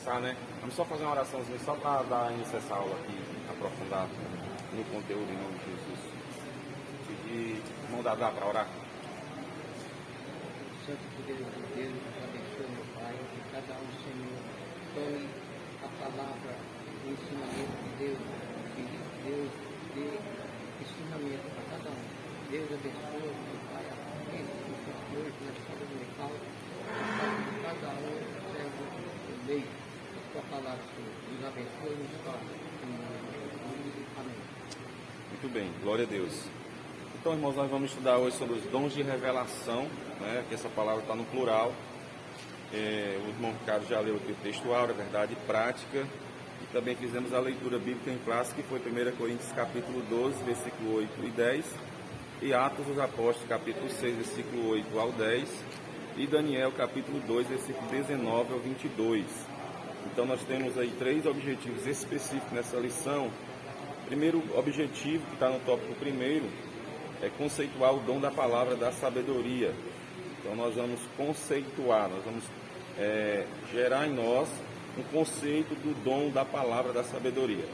começar, né? Vamos só fazer uma oraçãozinha só para dar início a essa aula aqui, aprofundar no conteúdo em nome de Jesus. Pedir irmão Dadá para orar. Santo poder de Deus, nos abençoe, meu Pai, que cada um, Senhor, tome a palavra, o ensinamento de Deus, que Deus dê ensinamento para cada um. Deus abençoe, meu Pai, a família, os pastores, na escola dominical, cada um serve o meio da tua palavra, Senhor. Nos abençoe e nos toque. Amém. Muito bem, glória a Deus. Então, irmãos, nós vamos estudar hoje sobre os dons de revelação, né? Que essa palavra está no plural. O irmão Ricardo já leu aqui o textual, a verdade prática. E também fizemos a leitura bíblica em classe, que foi 1 Coríntios capítulo 12, versículo 8 e 10. E Atos dos Apóstolos, capítulo 6, versículo 8 ao 10. E Daniel, capítulo 2, versículo 19 ao 22. Então, nós temos aí 3 objetivos específicos nessa lição. Primeiro objetivo, que está no tópico primeiro, é conceituar o dom da palavra da sabedoria. Então nós vamos conceituar, nós vamos gerar em nós um conceito do dom da palavra da sabedoria.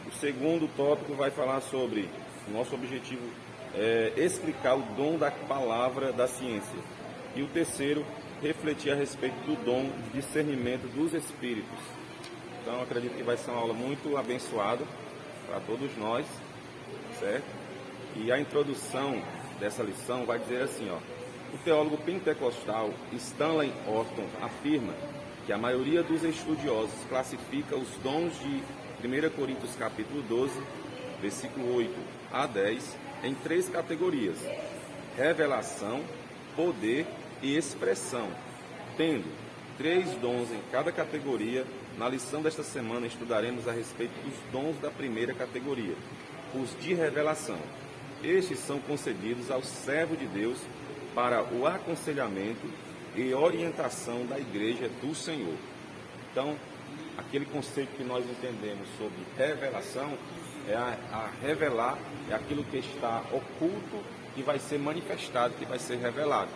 O segundo tópico vai falar sobre, o nosso objetivo é explicar o dom da palavra da ciência. E o terceiro, refletir a respeito do dom de discernimento dos espíritos. Então acredito que vai ser uma aula muito abençoada para todos nós, certo? E a introdução dessa lição vai dizer assim, ó: o teólogo pentecostal Stanley Orton afirma que a maioria dos estudiosos classifica os dons de 1 Coríntios capítulo 12, versículo 8 a 10, em 3 categorias: revelação, poder e expressão, tendo 3 dons em cada categoria. Na lição desta semana estudaremos a respeito dos dons da primeira categoria, os de revelação. Estes são concedidos ao servo de Deus para o aconselhamento e orientação da igreja do Senhor. Então, aquele conceito que nós entendemos sobre revelação é a revelar, é aquilo que está oculto e vai ser manifestado, que vai ser revelado.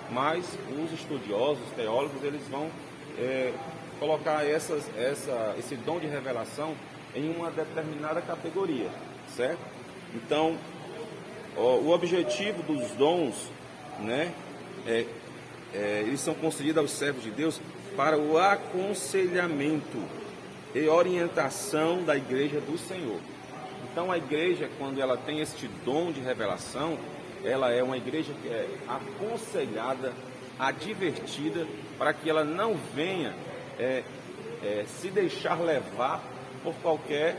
Mas os estudiosos, os teólogos, eles vão colocar esse dom de revelação em uma determinada categoria, certo? Então, o objetivo dos dons, né, eles são concedidos aos servos de Deus para o aconselhamento e orientação da igreja do Senhor. Então, a igreja, quando ela tem este dom de revelação, ela é uma igreja que é aconselhada, advertida, para que ela não venha se deixar levar por qualquer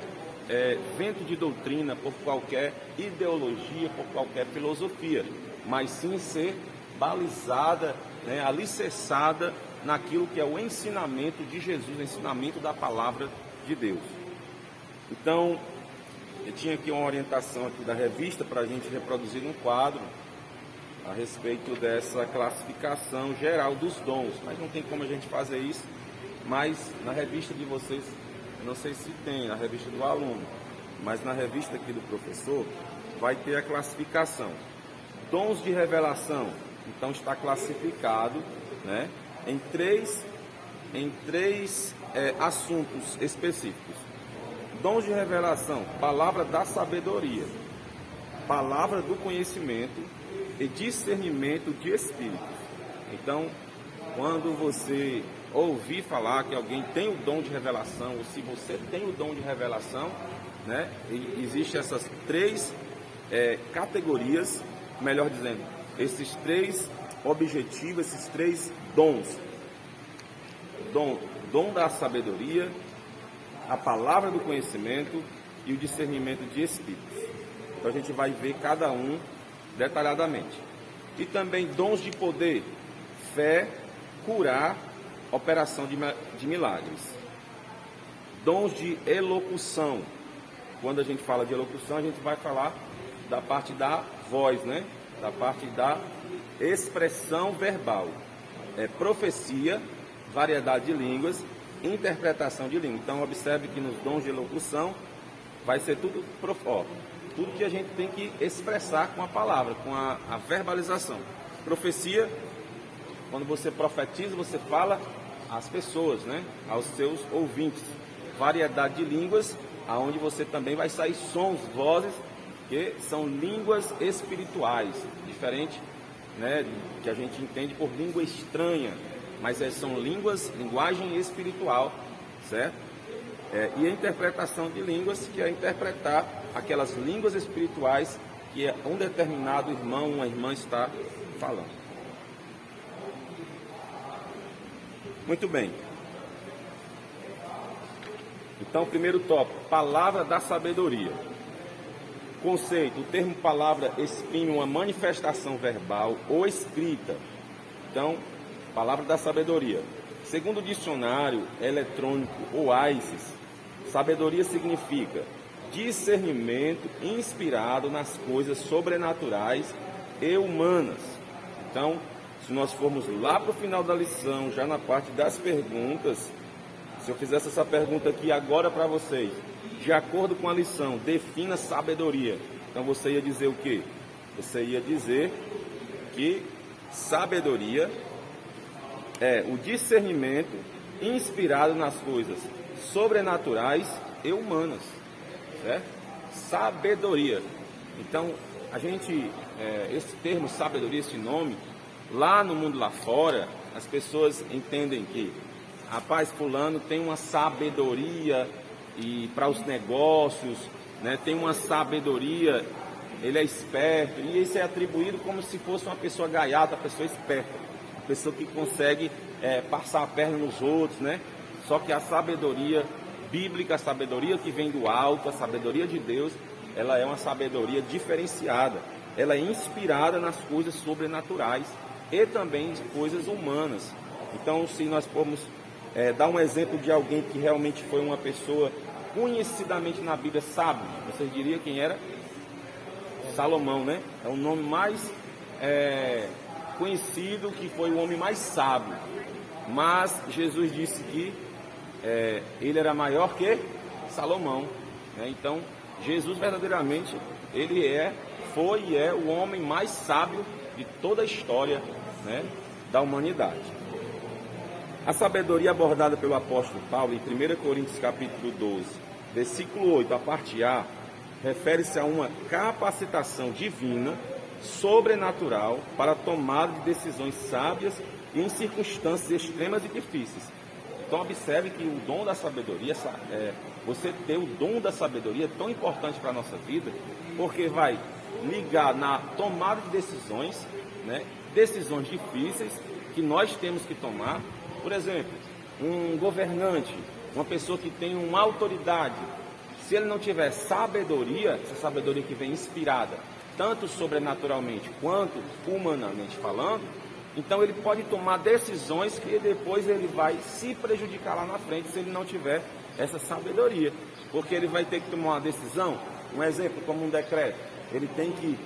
vento de doutrina, por qualquer ideologia, por qualquer filosofia, mas sim ser balizada, né, alicerçada naquilo que é o ensinamento de Jesus, o ensinamento da palavra de Deus. Então, eu tinha aqui uma orientação aqui da revista para a gente reproduzir um quadro a respeito dessa classificação geral dos dons, mas não tem como a gente fazer isso, mas na revista de vocês, eu não sei se tem, na revista do aluno, mas na revista aqui do professor, vai ter a classificação. Dons de revelação, então está classificado, né, em três assuntos específicos. Dons de revelação: palavra da sabedoria, palavra do conhecimento e discernimento de espíritos. Então, quando você ouvir falar que alguém tem o dom de revelação, ou se você tem o dom de revelação, né, existem essas 3 categorias, melhor dizendo, esses 3 objetivos, esses 3 dons. Dom da sabedoria, a palavra do conhecimento e o discernimento de espíritos. Então a gente vai ver cada um detalhadamente. E também dons de poder: fé, curar, operação de milagres. Dons de elocução: quando a gente fala de elocução, a gente vai falar da parte da voz, né? Da parte da expressão verbal. Profecia, variedade de línguas, interpretação de língua. Então observe que nos dons de elocução vai ser tudo que a gente tem que expressar com a palavra, com a verbalização. Profecia, quando você profetiza, você fala às pessoas, né? Aos seus ouvintes. Variedade de línguas, aonde você também vai sair sons, vozes, que são línguas espirituais, diferente, né, que a gente entende por língua estranha, mas são linguagem espiritual, certo? E a interpretação de línguas, que é interpretar aquelas línguas espirituais que um determinado irmão, uma irmã está falando. Muito bem. Então, primeiro tópico, palavra da sabedoria. Conceito, o termo palavra exprime uma manifestação verbal ou escrita. Então, palavra da sabedoria. Segundo o dicionário eletrônico OASIS, sabedoria significa discernimento inspirado nas coisas sobrenaturais e humanas. Então, se nós formos lá para o final da lição, já na parte das perguntas, se eu fizesse essa pergunta aqui agora para vocês, de acordo com a lição, defina sabedoria. Então você ia dizer o quê? Você ia dizer que sabedoria é o discernimento inspirado nas coisas sobrenaturais e humanas, certo? Sabedoria. Então, esse termo sabedoria, esse nome, lá no mundo lá fora, as pessoas entendem que, rapaz, fulano tem uma sabedoria e para os negócios, né, tem uma sabedoria, ele é esperto, e isso é atribuído como se fosse uma pessoa gaiata, uma pessoa esperta, uma pessoa que consegue passar a perna nos outros, né? Só que a sabedoria bíblica, a sabedoria que vem do alto, a sabedoria de Deus, ela é uma sabedoria diferenciada, ela é inspirada nas coisas sobrenaturais e também em coisas humanas. Então, se nós formos dar um exemplo de alguém que realmente foi uma pessoa conhecidamente na Bíblia sábio, vocês diriam quem era? Salomão, né? É o nome mais conhecido, que foi o homem mais sábio. Mas Jesus disse que ele era maior que Salomão, né? Então, Jesus verdadeiramente, ele foi e é o homem mais sábio de toda a história, né, da humanidade. A sabedoria abordada pelo apóstolo Paulo em 1 Coríntios capítulo 12, versículo 8, a parte A, refere-se a uma capacitação divina, sobrenatural, para a tomada de decisões sábias e em circunstâncias extremas e difíceis. Então observe que o dom da sabedoria, você ter o dom da sabedoria é tão importante para a nossa vida, porque vai ligar na tomada de decisões, né, decisões difíceis que nós temos que tomar. Por exemplo, um governante, uma pessoa que tem uma autoridade, se ele não tiver sabedoria, essa sabedoria que vem inspirada, tanto sobrenaturalmente quanto humanamente falando, então ele pode tomar decisões que depois ele vai se prejudicar lá na frente se ele não tiver essa sabedoria. Porque ele vai ter que tomar uma decisão, um exemplo como um decreto, ele tem que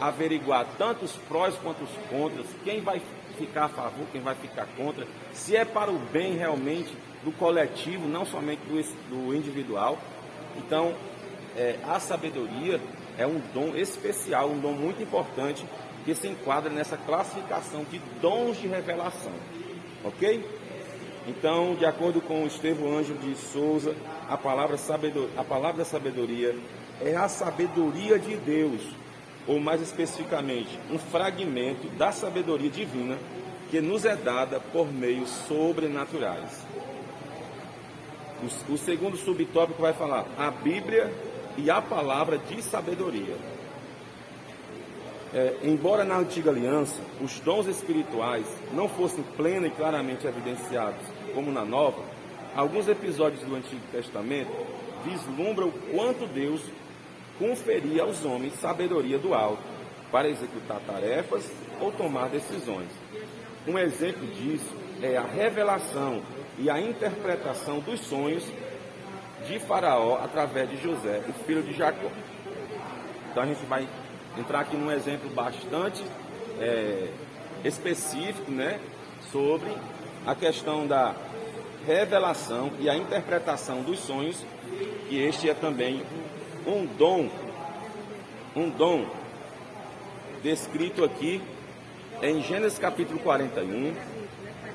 averiguar tanto os prós quanto os contras, quem vai ficar a favor, quem vai ficar contra, se é para o bem realmente do coletivo, não somente do individual. Então, a sabedoria é um dom especial, um dom muito importante, que se enquadra nessa classificação de dons de revelação, ok? Então, de acordo com o Estevão Ângelo de Souza, a palavra da sabedoria é a sabedoria de Deus, ou mais especificamente, um fragmento da sabedoria divina que nos é dada por meios sobrenaturais. O segundo subtópico vai falar a Bíblia e a palavra de sabedoria. Embora na antiga aliança os dons espirituais não fossem plena e claramente evidenciados como na nova, alguns episódios do Antigo Testamento vislumbram o quanto Deus conferia aos homens sabedoria do alto para executar tarefas ou tomar decisões. Um exemplo disso é a revelação e a interpretação dos sonhos de Faraó através de José, o filho de Jacó. Então a gente vai entrar aqui num exemplo bastante específico, né, sobre a questão da revelação e a interpretação dos sonhos, que este é também um dom descrito aqui em Gênesis capítulo 41,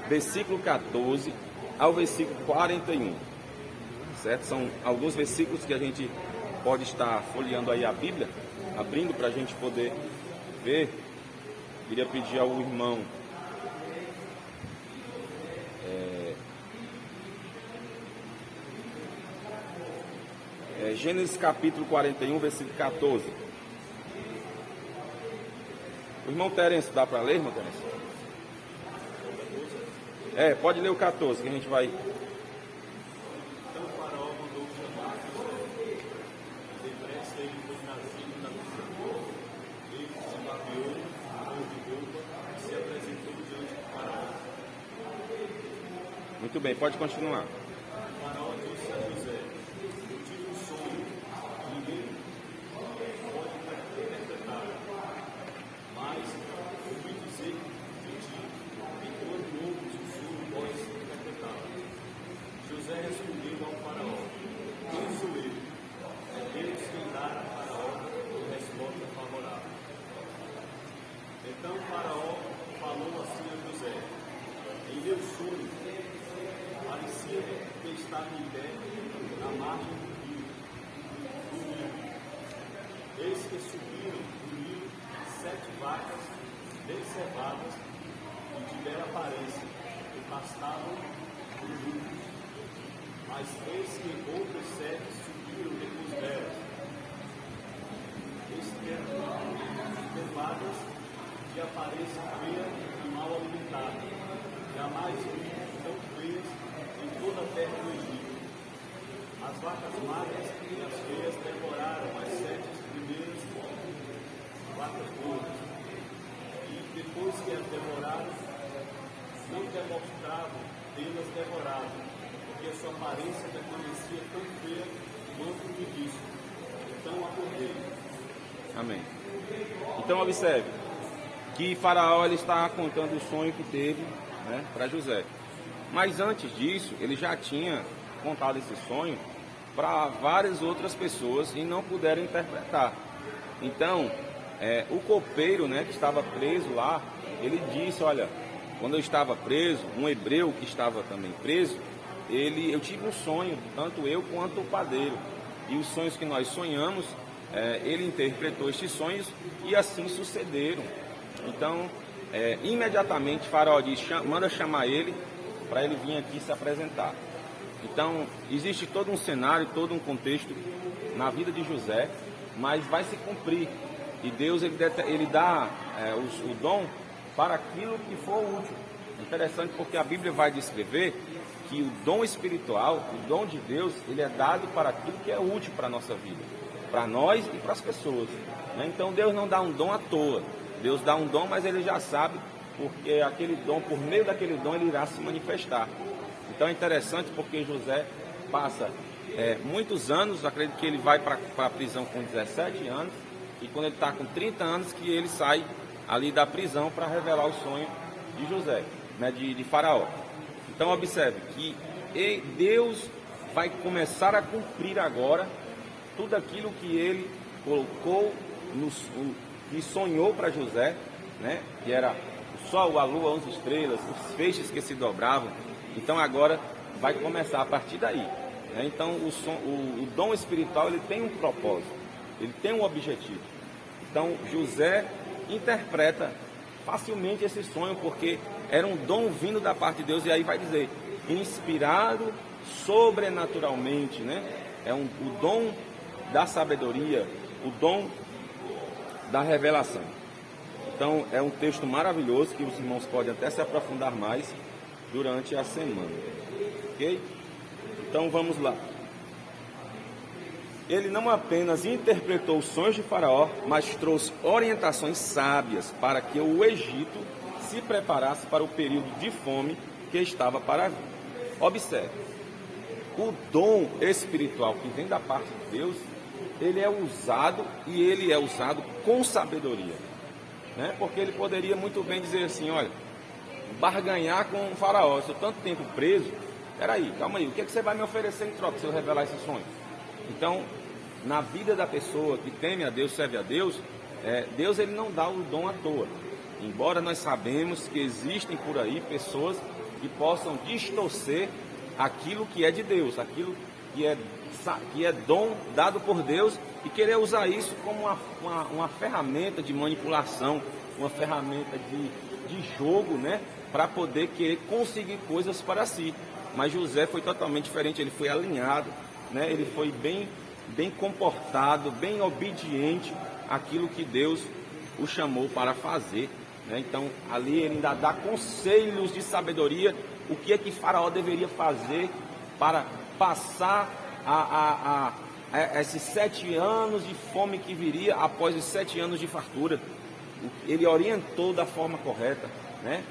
versículo 14 ao versículo 41. Certo? São alguns versículos que a gente pode estar folheando aí a Bíblia, abrindo para a gente poder ver. Queria pedir ao irmão Gênesis capítulo 41, versículo 14. O irmão Terence, dá para ler, irmão Terence? Pode ler o 14, que a gente vai... Então o faraó mandou chamar José. Depressa ele foi trazido da prisão. Ele se babeou, pôs de roupa e se apresentou diante do faraó. Muito bem, pode continuar. O faraó disse a José: eu tive um sonho, ninguém pode interpretar, mas ouvi dizer de ti, e quando ouves o sonho, podes interpretá-lo. José respondeu ao faraó: quem sou eu? É Deus quem dá a faraó resposta favorável. Então o faraó falou assim a José: em meu sonho, parecia-me que estava em pé na margem do Nilo. Eis que subiram do Nilo 7 vacas bem cevadas e de bela aparência, que pastavam no Nilo. Mas eis que outras 7 subiram depois delas. Eis que eram cevadas de aparência feia e mal alimentada. Jamais vi tão feias em toda a terra do Egito. As vacas magras e as feias devoraram as 7 primeiras vacas gordas. E depois que as devoraram, não demonstravam tê-las devorado, porque a sua aparência permanecia tão feia quanto me disse. Então acordei. Amém. Então observe que Faraó ele está contando o sonho que teve, né, para José. Mas antes disso, ele já tinha contado esse sonho para várias outras pessoas e não puderam interpretar. Então, o copeiro, né, que estava preso lá, ele disse: olha, quando eu estava preso, um hebreu que estava também preso, eu tive um sonho, tanto eu quanto o padeiro. E os sonhos que nós sonhamos, ele interpretou estes sonhos e assim sucederam. Então, imediatamente Faraó diz: manda chamar ele para ele vir aqui se apresentar. Então, existe todo um cenário, todo um contexto na vida de José, mas vai se cumprir. E Deus ele dá o dom para aquilo que for útil. Interessante porque a Bíblia vai descrever que o dom espiritual, o dom de Deus, ele é dado para aquilo que é útil para a nossa vida, para nós e para as pessoas, né? Então Deus não dá um dom à toa. Deus dá um dom, mas ele já sabe, porque aquele dom, por meio daquele dom, ele irá se manifestar. Então é interessante porque José passa muitos anos, acredito que ele vai para a prisão com 17 anos, e quando ele está com 30 anos que ele sai ali da prisão para revelar o sonho de José, né, de Faraó. Então observe que Deus vai começar a cumprir agora tudo aquilo que ele colocou, que sonhou para José, né, que era o sol, a lua, 11 estrelas, os feixes que se dobravam. Então agora vai começar a partir daí, né? Então o dom espiritual ele tem um propósito, ele tem um objetivo. Então José interpreta facilmente esse sonho, porque era um dom vindo da parte de Deus, e aí vai dizer, inspirado sobrenaturalmente, né? O dom da sabedoria, o dom da revelação. Então é um texto maravilhoso que os irmãos podem até se aprofundar mais durante a semana, ok? Então vamos lá. Ele não apenas interpretou os sonhos de Faraó, mas trouxe orientações sábias para que o Egito se preparasse para o período de fome que estava para vir. Observe, o dom espiritual que vem da parte de Deus, ele é usado, e ele é usado com sabedoria, né? Porque ele poderia muito bem dizer assim: olha, barganhar com o Faraó, eu estou tanto tempo preso, peraí, calma aí, o que você vai me oferecer em troca se eu revelar esse sonho? Então, na vida da pessoa que teme a Deus, serve a Deus, Deus ele não dá o dom à toa. Embora nós sabemos que existem por aí pessoas que possam distorcer aquilo que é de Deus, aquilo que é dom dado por Deus, e querer usar isso como uma ferramenta de manipulação, uma ferramenta de jogo, né, para poder querer conseguir coisas para si. Mas José foi totalmente diferente, ele foi alinhado, né, ele foi bem comportado, bem obediente àquilo que Deus o chamou para fazer, né? Então ali ele ainda dá conselhos de sabedoria, o que é que Faraó deveria fazer para passar a esses 7 anos de fome que viria após os 7 anos de fartura. Ele orientou da forma correta, né?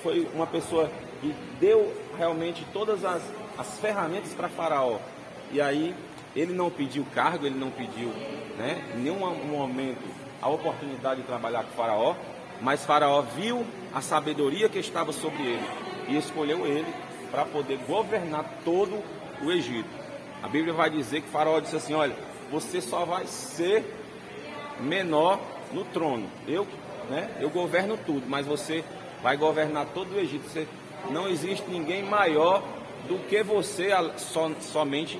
Foi uma pessoa que deu realmente todas as ferramentas para Faraó. E aí ele não pediu cargo, ele não pediu, né, em nenhum momento a oportunidade de trabalhar com Faraó, mas Faraó viu a sabedoria que estava sobre ele e escolheu ele para poder governar todo o Egito. A Bíblia vai dizer que Faraó disse assim: olha, você só vai ser menor no trono, eu governo tudo, mas você vai governar todo o Egito. Não existe ninguém maior do que você, somente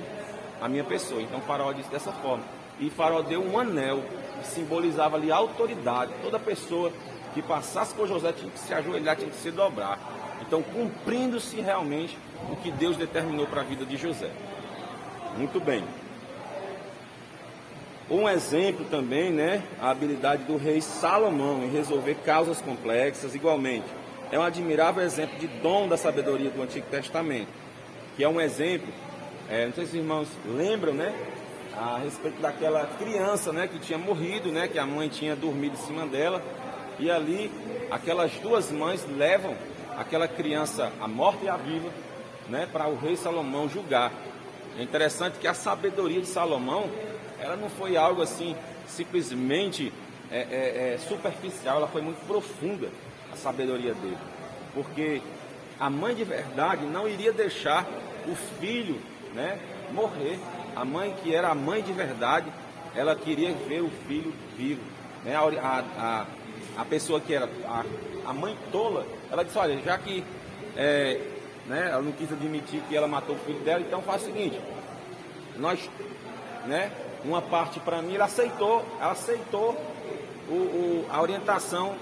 a minha pessoa. Então Faraó disse dessa forma, e Faraó deu um anel que simbolizava ali a autoridade. Toda pessoa que passasse por José tinha que se ajoelhar, tinha que se dobrar. Então, cumprindo-se realmente o que Deus determinou para a vida de José. Muito bem. Um exemplo também, né, a habilidade do rei Salomão em resolver causas complexas. Igualmente, é um admirável exemplo de dom da sabedoria do Antigo Testamento, que é um exemplo, não sei se os irmãos lembram, né, a respeito daquela criança, né, que tinha morrido, né, que a mãe tinha dormido em cima dela, e ali aquelas duas mães levam aquela criança à morte e à vida, né, para o rei Salomão julgar. É interessante que a sabedoria de Salomão, ela não foi algo assim simplesmente superficial, ela foi muito profunda, a sabedoria dele, porque a mãe de verdade não iria deixar o filho, né, morrer. A mãe que era a mãe de verdade, ela queria ver o filho vivo, né? A pessoa que era a mãe tola, ela disse: olha, já que né, ela não quis admitir que ela matou o filho dela, então faz o seguinte, nós, né, uma parte para mim. Ela aceitou a orientação,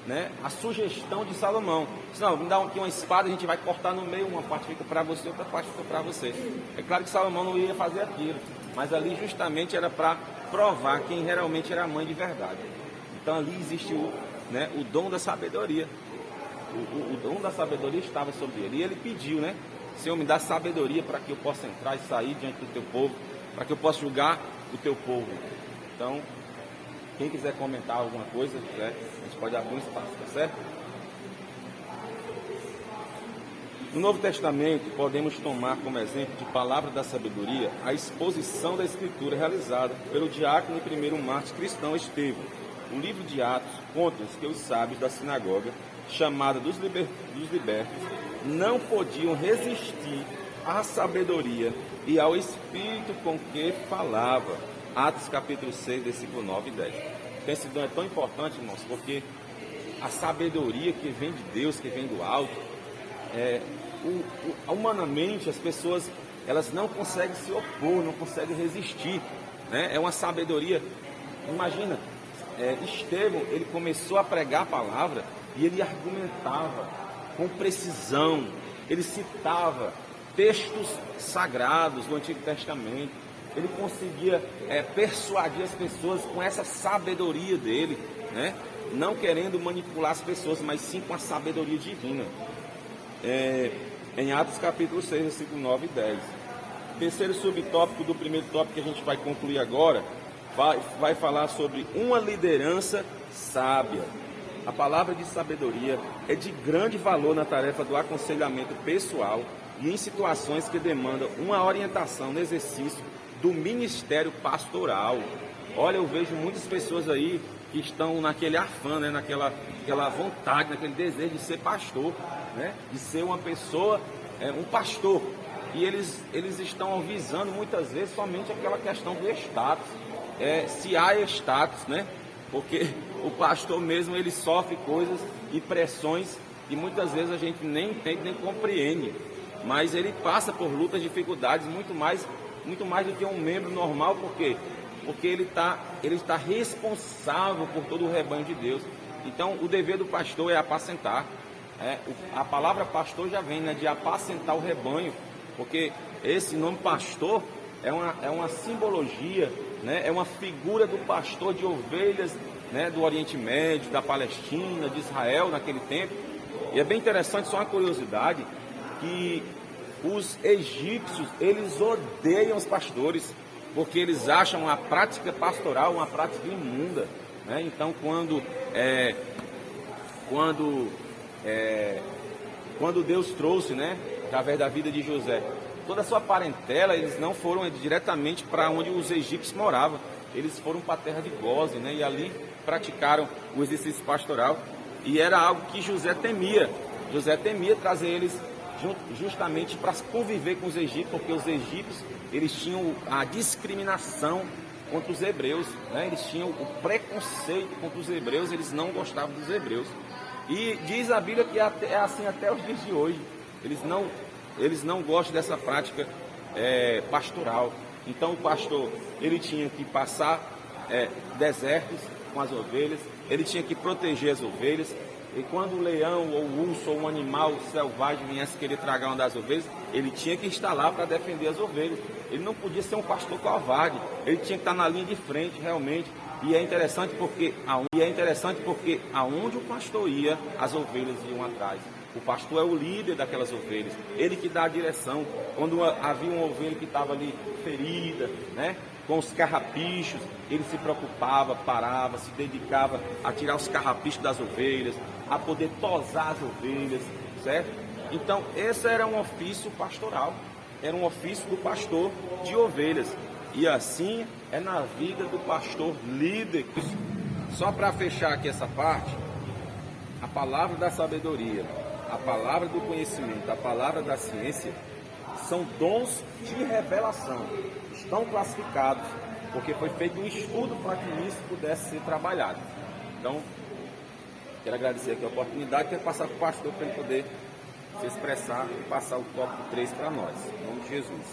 né, a sugestão de Salomão. Disse: não, me dá aqui uma espada, a gente vai cortar no meio, uma parte fica para você, outra parte fica para você. É claro que Salomão não ia fazer aquilo, mas ali justamente era para provar quem realmente era a mãe de verdade. Então ali existe o dom da sabedoria. O dom da sabedoria estava sobre ele. E ele pediu, né: Senhor, me dá sabedoria para que eu possa entrar e sair diante do teu povo, para que eu possa julgar o teu povo. Então, quem quiser comentar alguma coisa, né, a gente pode abrir um espaço, tá certo? No Novo Testamento, podemos tomar como exemplo de palavra da sabedoria a exposição da Escritura realizada pelo diácono e primeiro mártir cristão Estevão. O livro de Atos conta-nos que os sábios da sinagoga, chamada dos libertos, não podiam resistir à sabedoria e ao espírito com que falava. Atos capítulo 6, versículo 9 e 10. Então, esse dom é tão importante, irmãos, porque a sabedoria que vem de Deus, que vem do alto, humanamente as pessoas, elas não conseguem se opor, não conseguem resistir, né? É uma sabedoria. Imagina, Estevão, ele começou a pregar a palavra e ele argumentava com precisão, ele citava textos sagrados do Antigo Testamento, ele conseguia persuadir as pessoas com essa sabedoria dele, né? Não querendo manipular as pessoas, mas sim com a sabedoria divina. Em Atos capítulo 6, versículo 9 e 10. Terceiro subtópico do primeiro tópico que a gente vai concluir agora, vai falar sobre uma liderança sábia. A palavra de sabedoria é de grande valor na tarefa do aconselhamento pessoal e em situações que demandam uma orientação no exercício do ministério pastoral. Olha, eu vejo muitas pessoas aí que estão naquele afã, né, naquela vontade, naquele desejo de ser pastor, né, de ser uma pessoa, um pastor. E eles estão visando muitas vezes somente aquela questão do status. Se há status, né? Porque o pastor mesmo, ele sofre coisas e pressões que muitas vezes a gente nem entende, nem compreende, mas ele passa por lutas, dificuldades, muito mais do que um membro normal, por quê? Porque ele está responsável por todo o rebanho de Deus. Então, o dever do pastor é apacentar. A palavra pastor já vem, né, de apacentar o rebanho, porque esse nome pastor é uma simbologia, né, é uma figura do pastor de ovelhas, né, do Oriente Médio, da Palestina, de Israel naquele tempo. E é bem interessante, só uma curiosidade, que os egípcios, eles odeiam os pastores, porque eles acham a prática pastoral uma prática imunda, né? Então, quando Deus trouxe, né, através da vida de José, toda a sua parentela, eles não foram diretamente para onde os egípcios moravam, eles foram para a terra de Gósen, né, e ali praticaram o exercício pastoral, e era algo que José temia trazer eles justamente para conviver com os egípcios, porque os egípcios, eles tinham a discriminação contra os hebreus, né? Eles tinham o preconceito contra os hebreus, eles não gostavam dos hebreus. E diz a Bíblia que é assim até os dias de hoje. Eles não gostam dessa prática pastoral. Então o pastor, ele tinha que passar desertos com as ovelhas, ele tinha que proteger as ovelhas. E quando o leão, ou o urso, ou um animal selvagem viesse querer tragar uma das ovelhas, ele tinha que estar lá para defender as ovelhas. Ele não podia ser um pastor covarde, ele tinha que estar na linha de frente realmente. E é interessante porque aonde o pastor ia, as ovelhas iam atrás. O pastor é o líder daquelas ovelhas, ele que dá a direção. Quando havia uma ovelha que estava ali ferida, né, com os carrapichos, ele se preocupava, parava, se dedicava a tirar os carrapichos das ovelhas, a poder tosar as ovelhas, certo? Então, esse era um ofício pastoral, era um ofício do pastor de ovelhas. E assim é na vida do pastor líder. Só para fechar aqui essa parte, a palavra da sabedoria, a palavra do conhecimento, a palavra da ciência, são dons de revelação, estão classificados, porque foi feito um estudo para que isso pudesse ser trabalhado. Então, quero agradecer aqui a oportunidade, quero passar para o pastor para ele poder se expressar e passar o tópico 3 para nós, em nome de Jesus.